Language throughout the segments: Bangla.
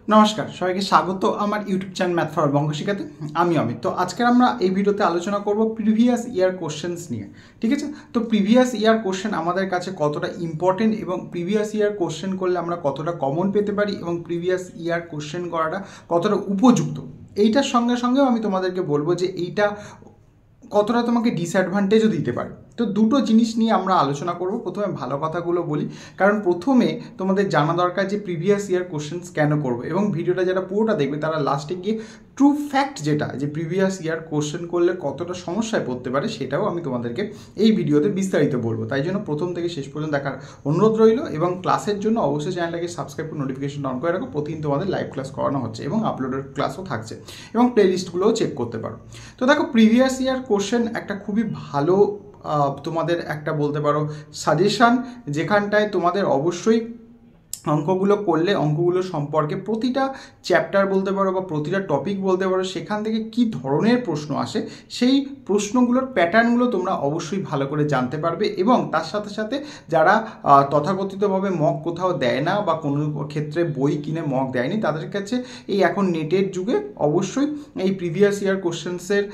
নমস্কার, সবাইকে স্বাগত আমার ইউটিউব চ্যানেল ম্যাথ ফর বঙ্গ শিখাতে। আমি অমিত। তো আজকে আমরা এই ভিডিওতে আলোচনা করব প্রিভিয়াস ইয়ার কোশ্চেন্স নিয়ে। ঠিক আছে, তো প্রিভিয়াস ইয়ার কোশ্চেন আমাদের কাছে কতটা ইম্পর্টেন্ট এবং প্রিভিয়াস ইয়ার কোশ্চেন করলে আমরা কতটা কমন পেতে পারি এবং প্রিভিয়াস ইয়ার কোশ্চেন করাটা কতটা উপযুক্ত, এইটার সঙ্গে সঙ্গেও আমি তোমাদেরকে বলবো যে এইটা কতটা তোমাকে ডিসঅ্যাডভান্টেজও দিতে পারে। তো দুটো জিনিস নিয়ে আমরা আলোচনা করব। প্রথমে ভালো কথাগুলো বলি, কারণ প্রথমে তোমাদের জানা দরকার যে প্রিভিয়াস ইয়ার কোশ্চেন্স কেন করবো, এবং ভিডিওটা যারা পুরোটা দেখবে তারা লাস্টে গিয়ে ট্রু ফ্যাক্ট যেটা যে প্রিভিয়াস ইয়ার কোশ্চেন করলে কতটা সমস্যায় পড়তে পারে সেটাও আমি তোমাদেরকে এই ভিডিওতে বিস্তারিত বলবো। তাই জন্য প্রথম থেকে শেষ পর্যন্ত দেখার অনুরোধ রইল, এবং ক্লাসের জন্য অবশ্যই চ্যানেলটাকে সাবস্ক্রাইব করে নোটিফিকেশন অন করে রাখো। প্রতিদিন তোমাদের লাইভ ক্লাস করানো হচ্ছে এবং আপলোডেড ক্লাসও থাকছে, এবং প্লেলিস্টগুলোও চেক করতে পারো। তো দেখো, প্রিভিয়াস ইয়ার কোশ্চেন একটা খুবই ভালো তোমাদের একটা বলতে পারো সাজেশান, যেখানটায় তোমাদের অবশ্যই অঙ্কগুলো করলে অঙ্কগুলো সম্পর্কে প্রতিটা চ্যাপ্টার বলতে পারো বা প্রতিটা টপিক বলতে পারো, সেখান থেকে কি ধরনের প্রশ্ন আসে সেই প্রশ্নগুলোর প্যাটার্নগুলো তোমরা অবশ্যই ভালো করে জানতে পারবে। এবং তার সাথে সাথে যারা তথাকথিতভাবে মক কোথাও দেয় না বা কোনো ক্ষেত্রে বই কিনে মক দেয়নি, তাদের কাছে এই এখন নেটের যুগে অবশ্যই এই প্রিভিয়াস ইয়ার কোশ্চেন্সের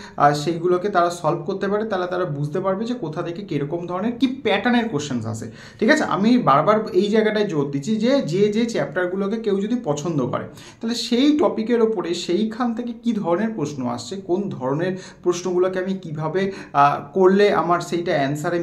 সেইগুলোকে তারা সলভ করতে পারে। তাহলে তারা বুঝতে পারবে যে কোথা থেকে কীরকম ধরনের কী প্যাটার্নের কোশ্চেন্স আসে। ঠিক আছে, আমি বারবার এই জায়গাটায় জোর দিচ্ছি যে যে চ্যাপ্টারগুলোকে কেউ যদি পছন্দ করে, তাহলে সেই টপিকের ওপরে সেইখান থেকে কি ধরনের প্রশ্ন আসছে, কোন ধরনের প্রশ্নগুলোকে আমি কিভাবে করলে আমার সেইটা অ্যান্সারে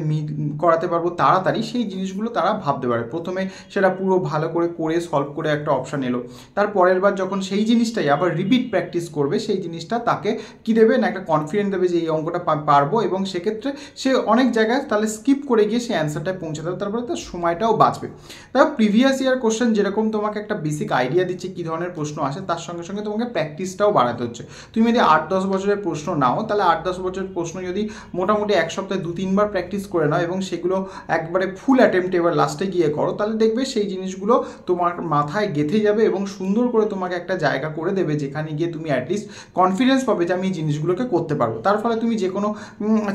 করাতে পারবো তাড়াতাড়ি, সেই জিনিসগুলো তারা ভাবতে পারে। প্রথমে সেটা পুরো ভালো করে সলভ করে একটা অপশান এলো, তার পরের বার যখন সেই জিনিসটাই আবার রিপিট প্র্যাকটিস করবে, সেই জিনিসটা তাকে কি দেবে না, একটা কনফিডেন্স দেবে যে এই অঙ্কটা পারবো, এবং সেক্ষেত্রে সে অনেক জায়গায় তাহলে স্কিপ করে গিয়ে সে অ্যান্সারটায় পৌঁছে দেবে, তারপরে তার সময়টাও বাঁচবে। তার প্রিভিয়াস ইয়ার কোশ্চেন যেরকম তোমাকে একটা বেসিক আইডিয়া দিচ্ছে কী ধরনের প্রশ্ন আসে, তার সঙ্গে সঙ্গে তোমাকে প্র্যাকটিসটাও বাড়াতে হচ্ছে। তুমি যদি 8-10 বছরের প্রশ্ন নাও, তাহলে 8-10 বছরের প্রশ্ন যদি মোটামুটি এক সপ্তাহে 2-3 বার প্র্যাকটিস করে নাও এবং সেগুলো একবারে ফুল অ্যাটেম্পটে এবার লাস্টে গিয়ে করো, তাহলে দেখবে সেই জিনিসগুলো তোমার মাথায় গেঁথে যাবে এবং সুন্দর করে তোমাকে একটা জায়গা করে দেবে যেখানে গিয়ে তুমি অ্যাটলিস্ট কনফিডেন্স পাবে যে আমি এই জিনিসগুলোকে করতে পারবো। তার ফলে তুমি যে কোনো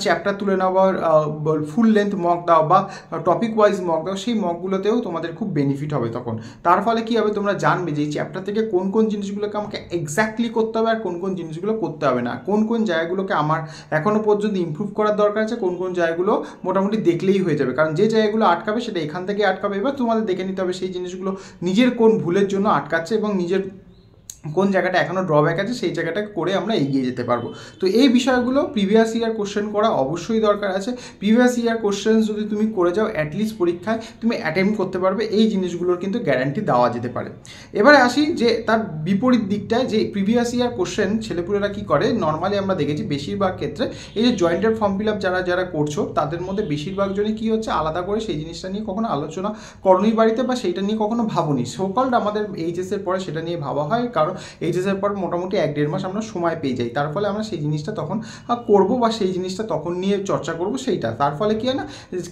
চ্যাপ্টার তুলে নাও বা ফুল লেন্থ মক দাও বা টপিক ওয়াইজ মক দাও, সেই মকগুলোতেও তোমাদের খুব বেনিফিট হবে তখন। তার ফলে কী হবে, তোমরা জানবে যে এই চ্যাপ্টার থেকে কোন কোন জিনিসগুলোকে আমাকে এক্স্যাক্টলি করতে হবে আর কোন কোন জিনিসগুলো করতে হবে না, কোন কোন জায়গাগুলোকে আমার এখনও পর্যন্ত ইমপ্রুভ করার দরকার আছে, কোন কোন জায়গাগুলো মোটামুটি দেখলেই হয়ে যাবে। কারণ যে জায়গাগুলো আটকাবে সেটা এখান থেকে আটকাবে। এবার তোমাদের দেখে নিতে হবে সেই জিনিসগুলো নিজের কোন ভুলের জন্য আটকাচ্ছে এবং নিজের কোন জায়গাটা এখনও ড্রব্যাক আছে সেই জায়গাটাকে করে আমরা এগিয়ে যেতে পারবো। তো এই বিষয়গুলো প্রিভিয়াস ইয়ার কোশ্চেন করা অবশ্যই দরকার আছে। প্রিভিয়াস ইয়ার কোশ্চেন যদি তুমি করে যাও, অ্যাটলিস্ট পরীক্ষায় তুমি অ্যাটেম্প করতে পারবে, এই জিনিসগুলোর কিন্তু গ্যারান্টি দেওয়া যেতে পারে। এবারে আসি যে তার বিপরীত দিকটায়, যে প্রিভিয়াস ইয়ার কোশ্চেন ছেলেপুলেরা কী করে, নর্মালি আমরা দেখেছি বেশিরভাগ ক্ষেত্রে এই যে জয়েন্টের ফর্ম ফিল আপ যারা করছো, তাদের মধ্যে বেশিরভাগ জনই কী হচ্ছে, আলাদা করে সেই জিনিসটা নিয়ে কখনো আলোচনা করোনি বাড়িতে বা সেইটা নিয়ে কখনো ভাবনি। সোকল্ড আমাদের এইচএসের পরে সেটা নিয়ে ভাবা হয়, কারণ এইচএসের পর মোটামুটি 1-1.5 মাস আমরা সময় পেয়ে যাই, তার ফলে আমরা সেই জিনিসটা তখন করবো বা সেই জিনিসটা তখন নিয়ে চর্চা করবো সেইটা। তার ফলে কি হয় না,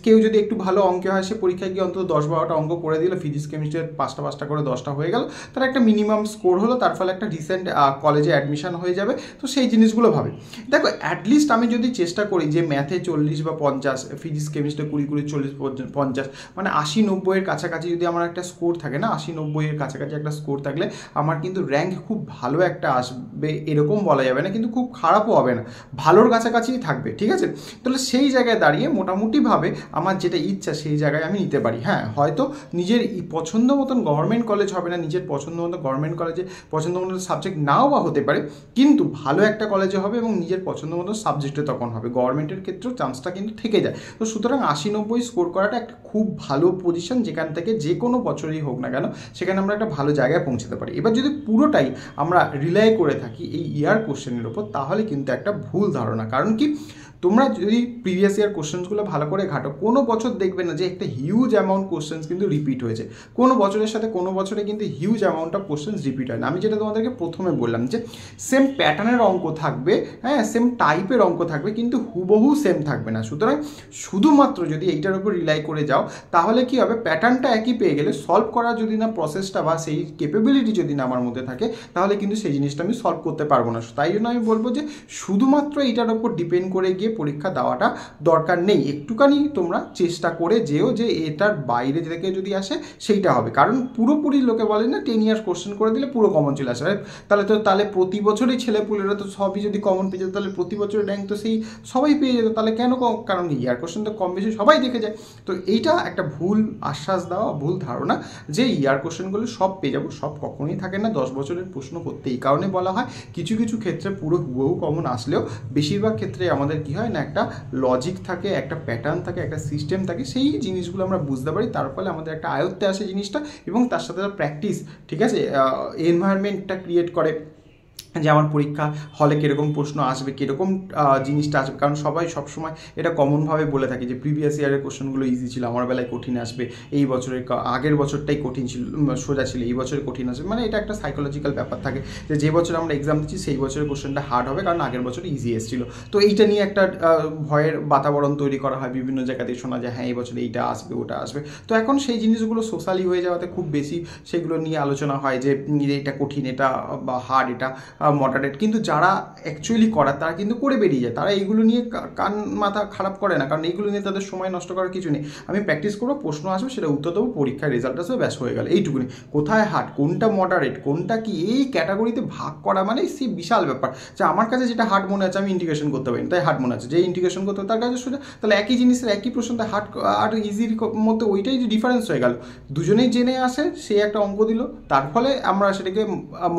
কেউ যদি একটু ভালো অঙ্কে হয়, সে পরীক্ষায় গিয়ে অন্তত 10-12টা অঙ্ক করে দিল, ফিজিক্স কেমিস্ট্রির 5টা করে 10টা হয়ে গেল, তার একটা মিনিমাম স্কোর হলো, তার ফলে একটা রিসেন্ট কলেজে অ্যাডমিশন হয়ে যাবে। তো সেই জিনিসগুলো ভাবে। দেখো, অ্যাটলিস্ট আমি যদি চেষ্টা করি যে ম্যাথে 40 বা 50, ফিজিক্স কেমিস্ট্রি 20, 40, 50, মানে 80-90 এর কাছাকাছি যদি আমার একটা স্কোর থাকে না, 80-90 এর কাছাকাছি একটা স্কোর থাকলে আমার কিন্তু র্যাঙ্ক খুব ভালো একটা আসবে, এরকম বলা যাবে না, কিন্তু খুব খারাপও হবে না, ভালোর কাছাকাছিই থাকবে। ঠিক আছে, তাহলে সেই জায়গায় দাঁড়িয়ে মোটামুটিভাবে আমার যেটা ইচ্ছা সেই জায়গায় আমি নিতে পারি। হ্যাঁ, হয়তো নিজের পছন্দ মতন গভর্নমেন্ট কলেজ হবে না, নিজের পছন্দ মতো গভর্নমেন্ট কলেজে পছন্দ মতো সাবজেক্ট নাও বা হতে পারে, কিন্তু ভালো একটা কলেজে হবে এবং নিজের পছন্দ মতো সাবজেক্টে তখন হবে। গভর্নমেন্টের ক্ষেত্রেও চান্সটা কিন্তু থেকে যায়। তো সুতরাং 80-90 স্কোর করাটা একটা খুব ভালো পজিশন, যেখান থেকে যে কোনো বছরই হোক না কেন সেখানে আমরা একটা ভালো জায়গায় পৌঁছাতে পারি। এবার যদি পুরোটাই আমরা রিলাই করে থাকি এই ইয়ার কোশ্চেনের ওপর, তাহলে কিন্তু একটা ভুল ধারণা। কারণ কি, তোমরা যদি প্রিভিয়াস ইয়ার কোশ্চেন্সগুলো ভালো করে ঘাটো, কোনো বছর দেখবে না যে একটা হিউজ অ্যামাউন্ট কোশ্চেন্স কিন্তু রিপিট হয়েছে। কোনো বছরের সাথে কোনো বছরে কিন্তু huge amount of questions repeat হয় না। আমি যেটা তোমাদেরকে প্রথমে বললাম যে সেম প্যাটার্নের অঙ্ক থাকবে, হ্যাঁ, সেম টাইপের অঙ্ক থাকবে, কিন্তু হুবহু সেম থাকবে না। সুতরাং শুধুমাত্র যদি এইটার উপর রিলাই করে যাও, তাহলে কি হবে, প্যাটার্নটা একই পেয়ে গেলে সলভ করার যদি না প্রসেসটা বা সেই ক্যাপাবিলিটি যদি না আমার মধ্যে থাকে, থাকে তাহলে কিন্তু সেই জিনিসটা আমি সলভ করতে পারবো না। তাই জন্য আমি বলবো যে শুধুমাত্র এটার ওপর ডিপেন্ড করে গিয়ে পরীক্ষা দেওয়াটা দরকার নেই। একটুখানি তোমরা চেষ্টা করে যেও যে এটার বাইরে থেকে যদি আসে সেইটা হবে, কারণ পুরোপুরি লোকে বলে না 10 ইয়ার্স কোশ্চেন করে দিলে পুরো কমন চলে আসে। তাহলে প্রতি বছরই ছেলেপুলেরা তো সবই যদি কমন পেয়ে যেত তাহলে প্রতি বছরের র্যাঙ্ক তো সেই সবাই পেয়ে যেত, তাহলে কেন? কারণ ইয়ার কোশ্চেন তো কম বেশি সবাই দেখে যায়। তো এইটা একটা ভুল আশ্বাস দেওয়া, ভুল ধারণা যে ইয়ার কোশ্চেনগুলো সব পেয়ে যাবো, সব কখনোই থাকে না। 10 বছরের প্রশ্ন করতে এই কারণে বলা হয়, কিছু কিছু ক্ষেত্রে পুরো বহু কমন আসলেও বেশিরভাগ ক্ষেত্রে আমাদের কি হয় না, একটা লজিক থাকে, একটা প্যাটার্ন থাকে, একটা সিস্টেম থাকে, সেই জিনিসগুলো আমরা বুঝতে পারি, তার ফলে আমাদের একটা আয়ত্তে আসে জিনিসটা, এবং তার সাথে প্র্যাকটিস, ঠিক আছে, এনভায়রনমেন্টটা ক্রিয়েট করে যে আমার পরীক্ষা হলে কীরকম প্রশ্ন আসবে, কীরকম জিনিসটা আসবে। কারণ সবাই সবসময় এটা কমনভাবে বলে থাকে যে প্রিভিয়াস ইয়ারের কোশ্চেনগুলো ইজি ছিল, আমার বেলায় কঠিন আসবে, এই বছরের আগের বছরটাই কঠিন ছিল, সোজা ছিল, এই বছরে কঠিন আসবে। মানে এটা একটা সাইকোলজিক্যাল ব্যাপার থাকে যে বছর আমরা এক্সাম দিচ্ছি সেই বছরের কোশ্চেনটা হার্ড হবে, কারণ আগের বছর ইজি এসেছিল। তো এইটা নিয়ে একটা ভয়ের বাতাবরণ তৈরি করা হয়, বিভিন্ন জায়গাতেই শোনা যায় হ্যাঁ এই বছর এইটা আসবে ওটা আসবে। তো এখন সেই জিনিসগুলো সোশ্যালি হয়ে যাওয়াতে খুব বেশি সেগুলো নিয়ে আলোচনা হয় যে এটা কঠিন, এটা বা হার্ড, এটা মডারেট। কিন্তু যারা অ্যাকচুয়ালি করার তারা কিন্তু করে বেরিয়ে যায়, তারা এইগুলো নিয়ে কান মাথা খারাপ করে না, কারণ এইগুলো নিয়ে তাদের সময় নষ্ট করার কিছু নেই। আমি প্র্যাকটিস করবো, প্রশ্ন আসবে, সেটা উত্তর দেবো, পরীক্ষার রেজাল্ট আসবে, ব্যাস হয়ে গেল, এইটুকুনি। কোথায় হার্ড, কোনটা মডারেট, কোনটা কি, এই ক্যাটাগরিতে ভাগ করা মানে সেই বিশাল ব্যাপার যে আমার কাছে যেটা হার্ড মনে আছে আমি ইন্টিগ্রেশন করতে পারি, তাই হার্ড মনে আছে, যে ইন্টিগ্রেশন করতে তার কাছে সোজা। তাহলে একই জিনিসের একই প্রশ্ন, তাই হার্ড আর ইজির মধ্যে ওইটাই যে ডিফারেন্স হয়ে গেল। দুজনেই জেনে আসে, সে একটা অঙ্ক দিল, তার ফলে আমরা সেটাকে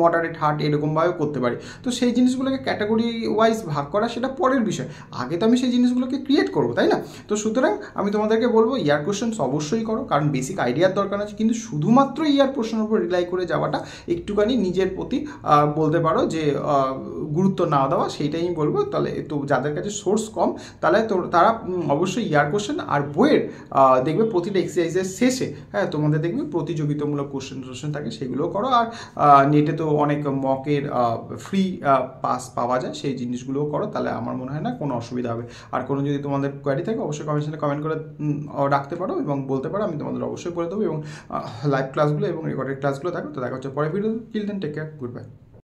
মডারেট হার্ড এরকমভাবে করতে পারি। তো সেই জিনিসগুলোকে ক্যাটাগরি ওয়াইজ ভাগ করা সেটা পরের বিষয়, আগে তো আমি সেই জিনিসগুলোকে ক্রিয়েট করবো, তাই না? তো সুতরাং আমি তোমাদেরকে বলবো ইয়ার কোশ্চেন্স অবশ্যই করো, কারণ বেসিক আইডিয়ার দরকার আছে, কিন্তু শুধুমাত্র ইয়ার প্রশ্নের উপর রিলাই করে যাওয়াটা একটুখানি নিজের প্রতি বলতে পারো যে গুরুত্ব না দেওয়া, সেইটাই আমি বলবো। তাহলে তো যাদের কাছে সোর্স কম তাহলে তো তারা অবশ্যই ইয়ার কোশ্চেন আর বইয়ের দেখবে প্রতিটা এক্সারসাইজের শেষে হ্যাঁ তোমাদের দেখবে প্রতিযোগিতামূলক কোশ্চেন থাকে, সেগুলোও করো। আর নেটে তো অনেক মকের ফ্রি পাস পাওয়া যায়, সেই জিনিসগুলোও করো, তাহলে আমার মনে হয় না কোনো অসুবিধা হবে। আর কোনো যদি তোমাদের কোয়ারি থাকে অবশ্যই কমেন্টে কমেন্ট করে রাখতে পারো এবং বলতে পারো, আমি তোমাদের অবশ্যই বলে দেবো। এবং লাইভ ক্লাসগুলো এবং রেকর্ডেড ক্লাসগুলো দেখো। তো দেখা হচ্ছে পরের video. Till then take care, good bye.